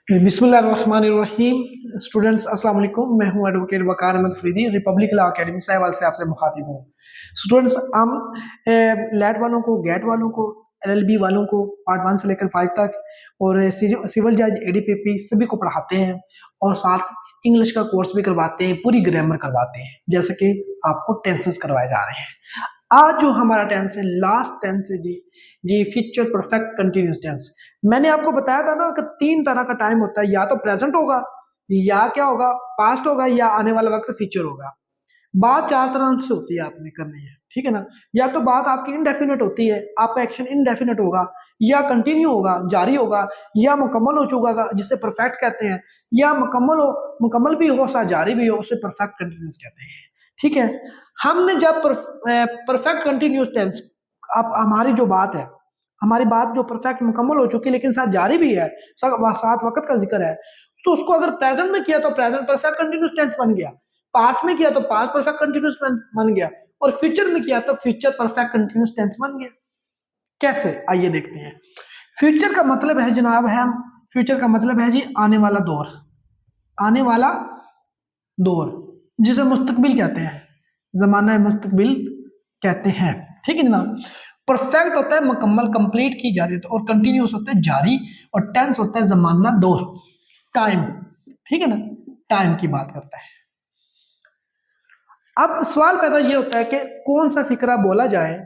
बिस्मिल्लाहिर्रहमानिर्रहीम। स्टूडेंट्स अस्सलाम वालेकुम। मैं हूं advocate Waqar Ahmed Faridi, republic law academy Sahiwal से आपसे मुखातिब हूं। स्टूडेंट्स, हम लैट वालों को, गेट वालों को, एलएलबी वालों को पार्ट 1 से लेकर 5 तक और सिविल जज, एडीपीपी सभी को पढ़ाते हैं और साथ इंग्लिश का कोर्स भी करवाते हैं, पूरी ग्रामर करवाते हैं, जैसे कि आपको टेंसेस करवाए जा रहे हैं। आज जो हमारा टेंस है, लास्ट टेंस है जी फ्यूचर परफेक्ट कंटिन्यूअस टेंस। मैंने आपको बताया था ना कि 3 तरह का टाइम होता है, या तो प्रेजेंट होगा, या क्या होगा, पास्ट होगा, या आने वाला वक्त फ्यूचर होगा। बात 4 तरह से होती है, आपने करनी है, ठीक है ना। या तो बात आपकी इनडेफिनेट होती है, आपका एक्शन इनडेफिनेट होगा, या कंटिन्यू होगा, जारी होगा, या मुकम्मल हो चुका होगा जिसे परफेक्ट कहते हैं, या मुकम्मल भी हो सा जारी भी हो, उसे परफेक्ट कंटिन्यूअस कहते हैं, ठीक है। हमने जब परफेक्ट कंटिन्यूअस टेंस, अब हमारी जो बात है, हमारी बात जो परफेक्ट मुकम्मल हो चुकी है लेकिन साथ जारी भी है, साथ वक्त का जिक्र है, तो उसको अगर प्रेजेंट में किया तो प्रेजेंट परफेक्ट कंटिन्यूअस टेंस बन गया, पास्ट में किया तो पास्ट परफेक्ट कंटिन्यूअस बन गया, और फ्यूचर में किया तो फ्यूचर परफेक्ट कंटिन्यूअस टेंस बन गया। कैसे, आइए देखते हैं। फ्यूचर का मतलब है जनाब, है फ्यूचर का मतलब है जी आने वाला दौर, आने वाला दौर, जिसे मुस्तकबिल कहते हैं, जमाना मुस्तकबिल कहते हैं, ठीक है जनाब। परफेक्ट होता है मुकम्मल, कंप्लीट की जा रही है, और कंटिन्यूअस होता है जारी, और टेंस होता है जमाना दौर, टाइम, ठीक है ना, टाइम की बात करता है। अब सवाल पैदा ये होता है कि कौन सा फिक्रा बोला जाए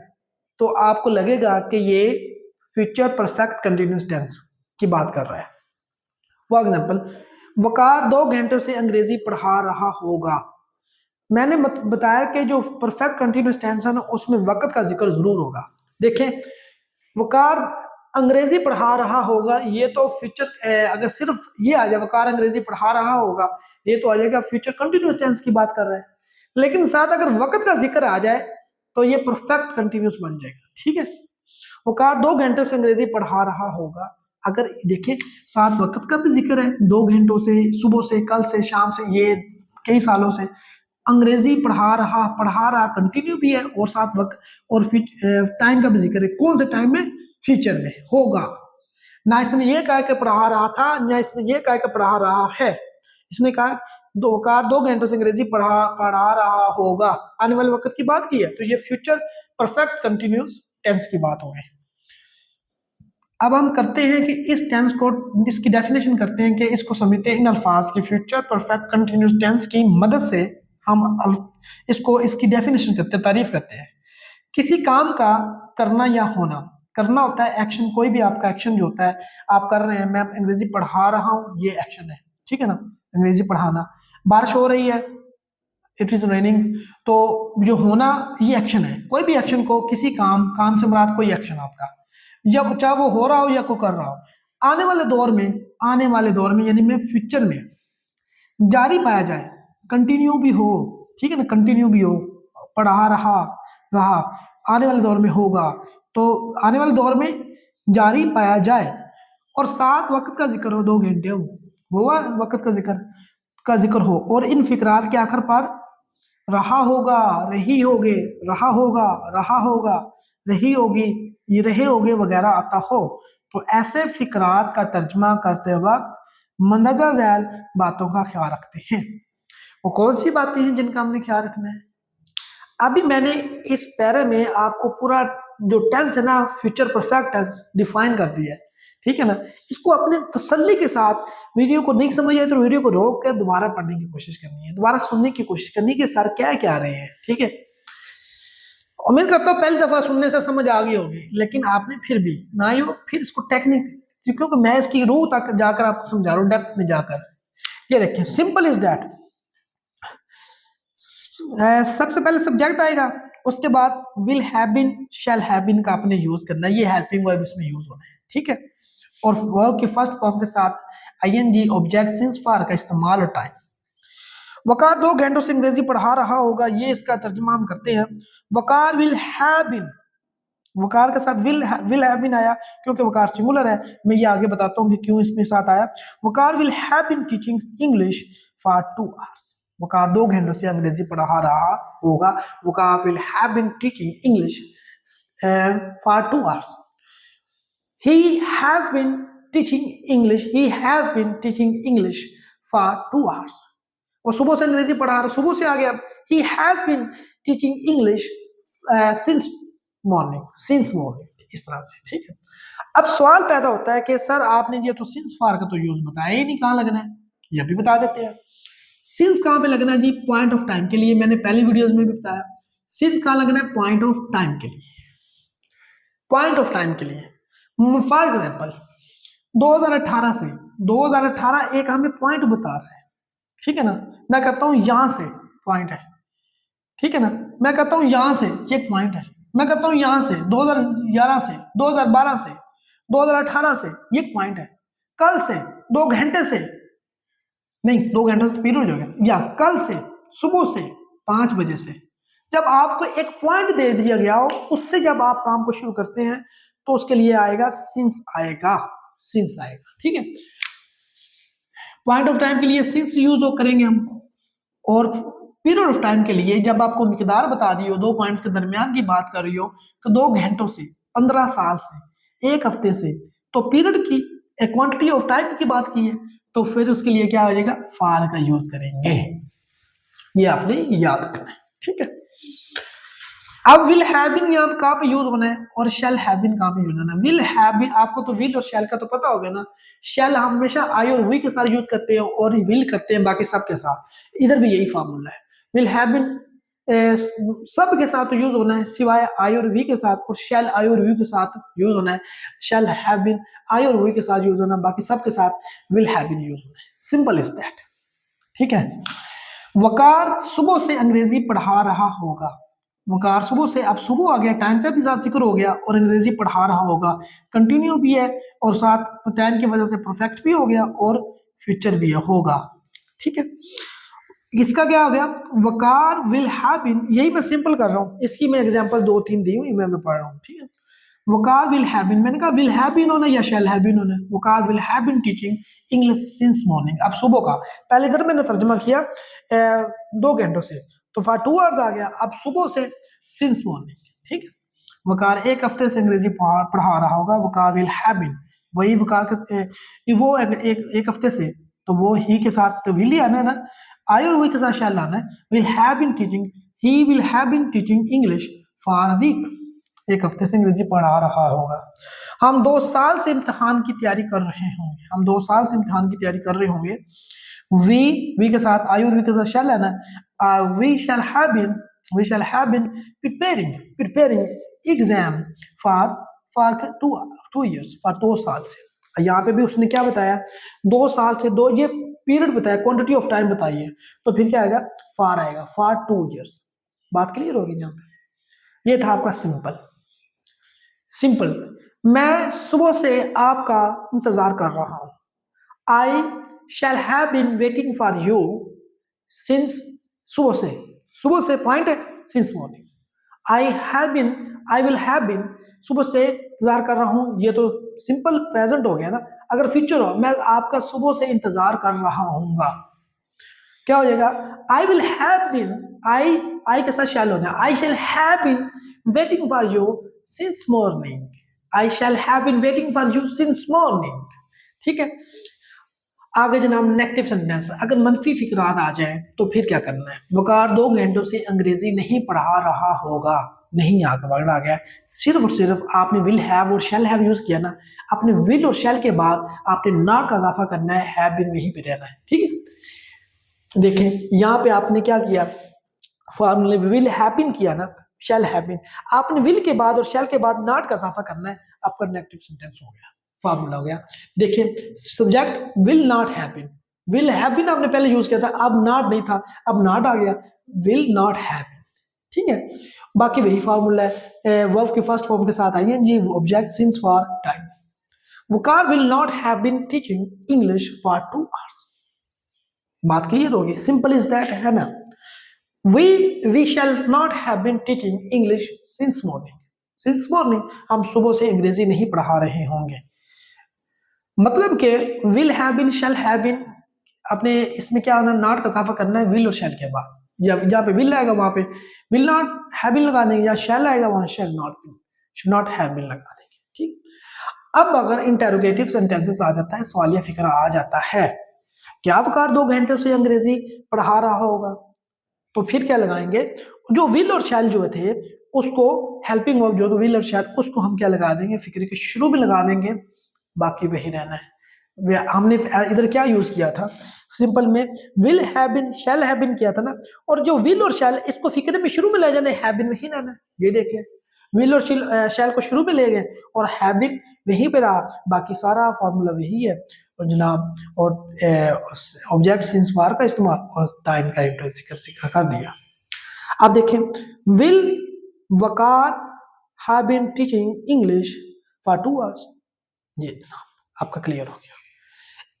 तो आपको लगेगा कि ये फ्यूचर परफेक्ट कंटिन्यूअस टेंस की बात कर रहा है। फॉर एग्जांपल, वकार 2 घंटों से अंग्रेजी पढ़ा रहा होगा। मैंने बताया कि जो परफेक्ट कंटिन्यूअस टेंस है ना, उसमें वक्त का जिक्र जरूर होगा। देखें, वकार अंग्रेजी पढ़ा रहा होगा, ये तो फ्यूचर, अगर सिर्फ ये आ जाए वकार अंग्रेजी पढ़ा रहा होगा, ये तो आ जाएगा फ्यूचर कंटिन्यूअस टेंस की बात कर रहे हैं। लेकिन साथ अगर वक्त का जिक्र आ जाए तो ये परफेक्ट कंटिन्यूअस बन जाएगा, ठीक है। वकार 2 घंटों से अंग्रेजी पढ़ा रहा होगा, अगर देखिए साथ वक्त का भी जिक्र है, 2 घंटों से, सुबह से, कल से, शाम से, ये कई सालों से अंग्रेजी पढ़ा रहा कंटिन्यू भी है, और साथ वक्त और टाइम का भी जिक्र है। कौन से टाइम में? फ्यूचर में होगा। ना इसने ये कहा कि पढ़ा रहा था, ना इसने ये कहा कि पढ़ा रहा है। इसने कहा 2 घंटों से अंग्रेजी पढ़ा रहा होगा, आने वाले वक्त की बात की है, तो ये फ्यूचर परफेक्ट कंटिन्यूअस टेंस की बात हो गई। अब हम करते हैं कि इस टेंस को, इसकी डेफिनेशन करते हैं कि इसको समझते हैं इन अल्फाज की, फ्यूचर परफेक्ट कंटिन्यूअस टेंस की मदद से हम इसको, इसकी डेफिनेशन करते हैं, तारीफ करते हैं। किसी काम का करना या होना, करना होता है एक्शन, कोई भी आपका एक्शन जो होता है, आप कर रहे हैं, मैं अंग्रेजी पढ़ा रहा हूं, ये एक्शन है, ठीक है ना, अंग्रेजी पढ़ाना। बारिश हो रही है, इट इज रेनिंग, तो जो होना ये एक्शन है। कोई भी एक्शन को, किसी काम से मुराद कोई एक्शन आपका, या चाहे वो हो रहा हो या कोई कर रहा हो, आने वाले दौर में यानी में फ्यूचर में जारी पाया जाए, कंटिन्यू भी हो, ठीक है ना, कंटिन्यू भी हो, पढ़ा रहा आने वाले दौर में होगा, तो आने वाले दौर में जारी पाया जाए, और साथ वक्त का जिक्र हो, 2 घंटे हो वक्त का जिक्र हो, और इन फिक्रात के आखिर पर रहा होगा, रही होगे, रहा होगा, रही होगी, ये रहे होगे वगैरह आता हो, तो ऐसे फिक्रात का तर्जमा करते वक्त मंदरजा झैल बातों का ख्याल रखते हैं। वो कौन सी बातें हैं जिनका हमने ख्याल रखना है? अभी मैंने इस पैरे में आपको पूरा जो टेंस है ना, फ्यूचर परफेक्ट टेंस डिफाइन कर दिया है, ठीक है ना। इसको अपने तसल्ली के साथ, वीडियो को नहीं समझ आए तो वीडियो को रोक कर दोबारा पढ़ने की कोशिश करनी है, दोबारा सुनने की कोशिश करनी है कि सर क्या रहे हैं, ठीक है। उम्मीद करता हूँ पहली दफा सुनने से समझ आ गई होगी, लेकिन आपने फिर भी ना ही फिर इसको टेक्निक, क्योंकि मैं इसकी रूह तक जाकर आपको समझा रहा हूँ, डेप्थ में जाकर। ये देखिए, सिंपल इज दैट। सबसे पहले सब्जेक्ट आएगा, उसके बाद will have been, shall have been का आपने यूज करना है, ये हेल्पिंग वर्ब इसमें यूज होना है, ठीक है। और वर्ब की फर्स्ट फॉर्म के साथ आईएनजी, ऑब्जेक्ट, सिंस, फॉर का इस्तेमाल और टाइम। वकार 2 घंटों से अंग्रेजी पढ़ा रहा होगा, ये इसका तर्जुमा हम करते हैं। वकार विल हैव बीन, वकार के साथ विल हैव बीन आया क्योंकि वकार सिंगुलर है। मैं ये आगे बताता हूँ कि क्यों इसमें साथ आया। Waqar will have been teaching English for 2 hours, Waqar 2 घंटों से अंग्रेजी पढ़ा रहा होगा, Waqar will have been teaching English for 2 hours. he has been teaching English, he has been teaching English for 2 hours। वो सुबह से अंग्रेजी पढ़ा रहा, सुबह से आ गया, he has been teaching English since morning, since morning, इस तरह से। ठीक है, अब सवाल पैदा होता है कि सर आपने ये तो सिंस फॉर का तो यूज बताया ही नहीं, कहाँ लगना है, ये भी बता देते हैं। सिंस कहाँ पे लगना है जी, पॉइंट ऑफ टाइम के लिए, मैंने पहली वीडियोस में भी बताया। सिंस कहाँ लगना है, पॉइंट ऑफ टाइम के लिए, पॉइंट ऑफ टाइम के लिए। फॉर एग्जाम्पल 2018 से 2018 एक हमें पॉइंट बता रहा है, ठीक है ना, मैं कहता हूं यहां से पॉइंट है, ठीक है ना, मैं कहता हूं यहां से ये पॉइंट है, मैं कहता हूं यहां से 2011 से 2012 से 2018 से ये पॉइंट है, कल से 2 घंटे से, नहीं 2 घंटे तो पीरियड हो गया, या कल से सुबह से 5 बजे से, जब आपको एक पॉइंट दे दिया गया हो, उससे जब आप काम को शुरू करते हैं तो उसके लिए आएगा सिंस, आएगा सिंस आएगा। ठीक है, पॉइंट ऑफ टाइम के लिए सिंस यूज करेंगे हम, और पीरियड ऑफ टाइम के लिए जब आपको मिकदार बता दी हो, 2 पॉइंट्स के दरमियान की बात कर रही हो, तो 2 घंटों से, 15 साल से, 1 हफ्ते से, तो पीरियड की क्वांटिटी ऑफ टाइम की बात की है, तो फिर उसके लिए क्या हो जाएगा, फार का यूज करेंगे, ये आपने याद रखना है। ठीक है, अब विल हैव बीन यहाँ कहाँ पे यूज होना है, और शेल हैव बीन कहाँ पे यूज होना है। विल हैव बीन, आपको तो विल और शेल का तो पता होगा ना, शेल हम हमेशा आई और वी के साथ यूज करते हैं, और विल करते हैं बाकी सब के साथ, इधर भी यही फार्मूला है। विल हैव बीन सब के साथ यूज होना है सिवाय आई और वी के साथ, और शेल आई और वी के साथ यूज होना है, शेल हैव बीन आई और वी के साथ यूज होना है, बाकी सब के साथ विल हैव बीन यूज होना है, सिंपल इज दैट। ठीक है, वकार सुबह से अंग्रेजी पढ़ा रहा होगा, वकार सुबह से, अब सुबह आ गया, टाइम का भी साथ जिक्र हो गया, और अंग्रेजी पढ़ा रहा होगा, कंटिन्यू भी है, और साथ टाइम की वजह से परफेक्ट भी हो गया, और फ्यूचर भी है, होगा। ठीक है, इसका क्या हो गया, वकार विल हैव बीन, यही मैं सिंपल कर रहा हूँ, इसकी मैं एग्जांपल 2-3 दी हुई मैं पढ़ रहा हूँ। ठीक है, वकार विल हैव बीन, मैंने कहा विल हैव बीन होना या शैल हैव बीन होना, Waqar will have been teaching English since morning. अब सुबह का, पहले इधर मैंने तर्जुमा किया 2 घंटों से, तो फॉर 2 आवर्स आ गया, अब सुबह से सिंस मॉर्निंग। ठीक है, वकार 1 हफ्ते से अंग्रेजी पढ़ा रहा होगा, वकार विल हैव बीन, वही वकार वो एक हफ्ते से, तो वो ही के साथ तो विल ही आना है ना, आई और वी के साथ शैल आना है। Will have been teaching, he will have been teaching English for a week, 1 हफ्ते से अंग्रेजी पढ़ा रहा होगा। हम 2 साल से इम्तिहान की तैयारी कर रहे होंगे, हम 2 साल से इम्तिहान की तैयारी कर रहे होंगे, वी के साथ आई और वी के साथ शैल आना है, we shall have been preparing exam for 2 years, for 2 साल से। यहाँ पे भी उसने क्या बताया, 2 साल से, 2 ये पीरियड बताया, क्वांटिटी ऑफ टाइम बताई है, तो फिर क्या आएगा, फॉर आएगा, फॉर 2 इयर्स। बात क्लियर होगी यहाँ पे, ये था आपका सिंपल। मैं सुबह से आपका इंतजार कर रहा हूं, I shall have been waiting for you since, सुबह से पॉइंट है, since morning. I will have been, सुबह से इंतजार कर रहा हूं, ये तो सिंपल प्रेजेंट हो गया ना। अगर फ्यूचर हो, मैं आपका सुबह से इंतजार कर रहा हूंगा, क्या हो जाएगा, I will have been, I के साथ शैल होना, I shall have been waiting for you since morning, I shall have been waiting for you since morning. ठीक है, आगे जनाब नेगेटिव सेंटेंस, अगर मनफी फिक्रात आ जाए तो फिर क्या करना है, वकार 2 घंटों से अंग्रेजी नहीं पढ़ा रहा होगा, नहीं आगे वर्ड आ गया, सिर्फ और सिर्फ आपने विल हैव और शैल हैव यूज किया ना, आपने विल और शैल के बाद आपने नॉट का इजाफा करना है, हैव बीन वहीं पे रहना है। ठीक है, देखें यहाँ पे आपने क्या किया, फॉर्मूले विल हैव बीन किया ना, शैल हैव बीन, आपने विल के बाद और शैल के बाद नॉट का इजाफा करना है, आपका नेगेटिव सेंटेंस हो गया, फॉर्मूला हो गया। देखिए subject will not have been, will have been आपने पहले यूज किया था, अब नॉट नहीं था, अब नॉट आ गया, विल नॉट हैव बीन। ठीक है, बाकी वही फॉर्मूला है, वर्ब के फर्स्ट फॉर्म के साथ ING, object since for time. Waqar will not have been teaching English for 2 hours. बात क्लियर होगी, सिंपल इज दैट, है ना। we shall not have been teaching English since morning, हम सुबह से अंग्रेजी नहीं पढ़ा रहे होंगे। मतलब के will have been, shall have been, अपने इसमें क्या आना, नॉट का इजाफा करना है विल और शैल के बाद, या जहाँ पे विल आएगा वहां पे विल नॉट हैव बीन लगा देंगे, या शैल आएगा वहां शैल नॉट हैव बीन लगा देंगे। ठीक, अब अगर इंटेरोगेटिव सेंटेंसेस आ जाता है, सवालिया फिक्रा आ जाता है, क्या वकार 2 घंटे से अंग्रेजी पढ़ा रहा होगा, तो फिर क्या लगाएंगे, जो विल और शैल जो थे उसको हेल्पिंग वर्ब जो विल और शैल उसको हम क्या लगा देंगे, फिक्रे के शुरू में लगा देंगे, बाकी वही रहना है। हमने इधर क्या यूज किया था, सिंपल में will have been shall have been किया था ना, और जो विल और शैल इसको फिक्रे में शुरू में ले जाना है, हैव बीन वही रहना है। ये देखें विल और शैल को शुरू में ले गए और हैव बीन वहीं पे रहा, बाकी सारा फॉर्मूला वही है। और जनाब और ऑब्जेक्ट सिंस वार का इस्तेमाल और टाइम का जिक्र कर दिया। अब देखें will Waqar have been teaching English for 2 hours, ये जनाब आपका क्लियर हो गया।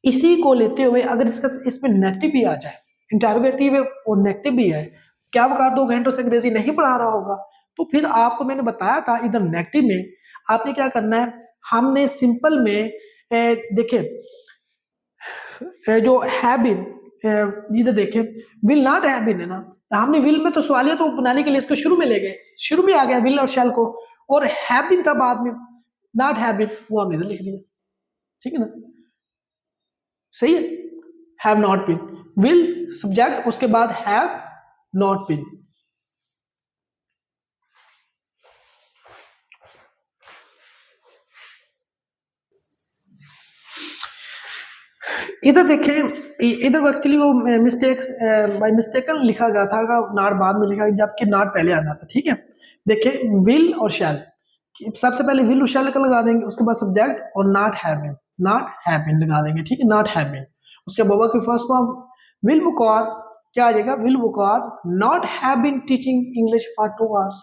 इसी को लेते हुए अगर इसमें नेगेटिव भी आ जाए, इंटरोगेटिव और नेगेटिव भी है, क्या वकार 2 घंटों से अंग्रेजी नहीं पढ़ा रहा होगा, तो फिर आपको मैंने बताया था इधर नेगेटिव में आपने क्या करना है, हमने सिंपल में देखें जो हैव बीन इधर देखें विल नॉट हैव बीन है ना, हमने विल में तो सवालिया तो बनाने के लिए इसको शुरू में ले गए, शुरू में आ गया विल और शैल को, और हैव बीन था बाद में, नॉट हैव बीन वो हमने इधर लिख दिया, ठीक है ना, सही है। Have not been, will subject, उसके बाद हैव नॉट बीन। इधर देखें, इधर एक्चुअली वो मिस्टेक्स बाय मिस्टेकन लिखा गया था, नॉट बाद में लिखा जबकि नॉट पहले आना था, ठीक है। देखें विल और शैल, सबसे पहले विल और शैल का लगा देंगे, उसके बाद सब्जेक्ट और not have been, not have been लगा देंगे, ठीक है, नॉट हैव बीन। उसके बाद की फर्स्ट फॉर्म विल वकार क्या आ जाएगा, will Waqar not have been teaching English for 2 hours,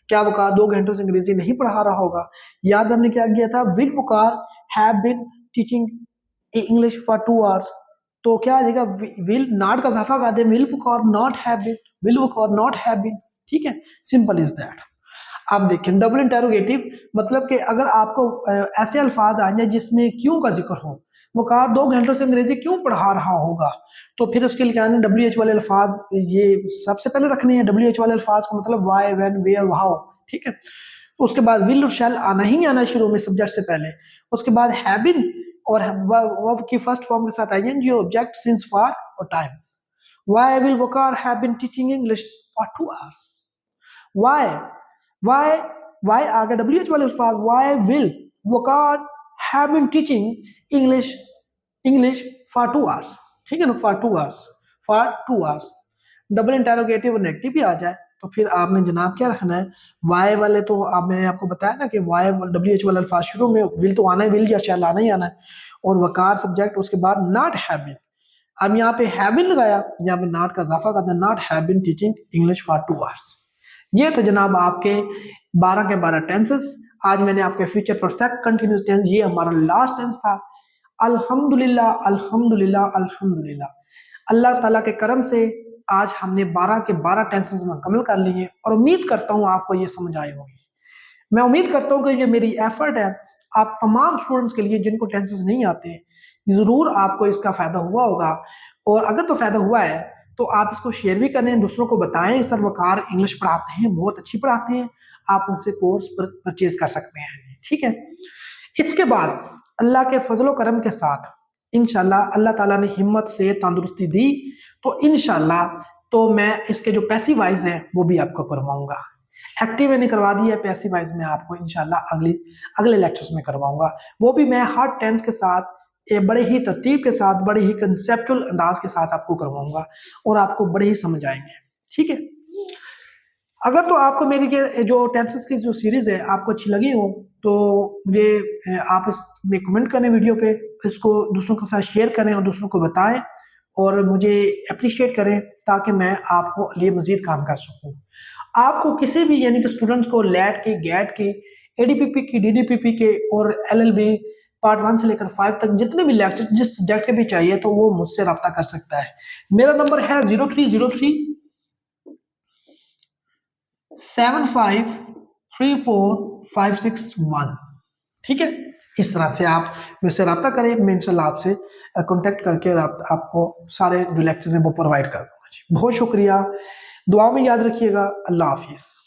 क्या वकार 2 घंटों से अंग्रेजी नहीं पढ़ा रहा होगा। याद हमने क्या किया था, will Waqar have been teaching English for 2 hours, तो क्या आ जाएगा, विल नॉट का इजाफा कर दे, will Waqar not have been, will Waqar not have been, ठीक है, सिंपल इज दैट। आप देखें डबल इंटेरोगेटिव मतलब कि अगर आपको ऐसे अल्फाज आ जाए जिसमें क्यों का जिक्र हो, वकार 2 घंटों से अंग्रेजी क्यों पढ़ा रहा होगा, तो फिर उसके लिए क्या है, WH वाले अल्फाज ये सबसे पहले रखने हैं। WH वाले अल्फाज का मतलब वाई, व्हेन, वेयर, हाउ, ठीक है। उसके बाद विल और शैल आना ही आना शुरू में सब्जेक्ट से पहले, उसके बाद हैव बीन और वर्ब की फर्स्ट फॉर्म के साथ आएंगे ऑब्जेक्ट सिंस फॉर और time. Why will Waqar have been teaching English for 2 hours, why आ गया WH वाले अल्फाज, why will Waqar have been teaching English for 2 hours, ठीक है ना, for 2 hours, for 2 hours. Double interrogative और नेगेटिव भी आ जाए तो फिर आपने जनाब क्या रखना है, वाई वाले तो मैंने आपको बताया ना कि वाई WH वाला अल्फाज शुरू में विल तो आना है, विल या शैल आना ही आना है, और वकार सब्जेक्ट, उसके बाद नॉट हैव बीन। अब यहाँ पे हैव बीन लगाया, यहाँ पे नॉट का इजाफा करना, not have been teaching English for 2 hours. ये तो जनाब आपके 12 के 12 टेंसेस। आज मैंने आपके फ्यूचर परफेक्ट कंटिन्यूअस टेंस, ये हमारा लास्ट टेंस था। अल्हम्दुलिल्लाह अल्हम्दुलिल्लाह अल्हम्दुलिल्लाह, अल्लाह ताला के करम से आज हमने 12 के 12 टेंसेस मुकम्मल कर लिए और उम्मीद करता हूँ आपको ये समझ आई होगी। मैं उम्मीद करता हूँ कि ये मेरी एफर्ट है आप तमाम स्टूडेंट्स के लिए जिनको टेंसेस नहीं आते, ज़रूर आपको इसका फ़ायदा हुआ होगा। और अगर तो फ़ायदा हुआ है तो आप इसको शेयर भी करें, दूसरों को बताएं, सर वकार इंग्लिश पढ़ाते हैं, बहुत अच्छी पढ़ाते हैं, आप उनसे कोर्स परचेज कर सकते हैं, ठीक है। इसके बाद अल्लाह के फजलो करम के साथ इंशाल्लाह अल्लाह ताला ने हिम्मत से तंदुरुस्ती दी तो इंशाल्लाह तो मैं इसके जो पैसिव वाइज है वो भी आपको करवाऊंगा। एक्टिव मैंने करवा दिया है, पैसिव वाइज में आपको इंशाल्लाह अगले लेक्चर्स में करवाऊंगा। वो भी मैं हर टेंस के साथ बड़े ही तरतीब के साथ, बड़े ही कंसेप्चुअल अंदाज के साथ आपको करवाऊंगा और आपको बड़े ही समझ आएंगे, ठीक है। अगर तो आपको मेरी जो टेंसेस की जो सीरीज है आपको अच्छी लगी हो तो मुझे आप इसमें कमेंट करें, वीडियो पे इसको दूसरों के साथ शेयर करें और दूसरों को बताएं और मुझे अप्रिशिएट करें ताकि मैं आपको लिए मजीद काम कर सकूं। आपको किसी भी यानी कि स्टूडेंट्स को लैट के, गैट के, ADPP की, DDPP के और LLB पार्ट 1 से लेकर 5 तक जितने भी लेक्चर जिस सब्जेक्ट के भी चाहिए तो वो मुझसे रब्ता कर सकता है। मेरा नंबर है 0303 7534561, ठीक है। इस तरह से आप मुझसे रब्ता करें, मैं इंशाल्लाह आपसे कांटेक्ट करके आपको सारे जो लेक्चर्स हैं वो प्रोवाइड कर दूंगा। बहुत शुक्रिया, दुआ में याद रखिएगा। अल्लाह हाफिज़।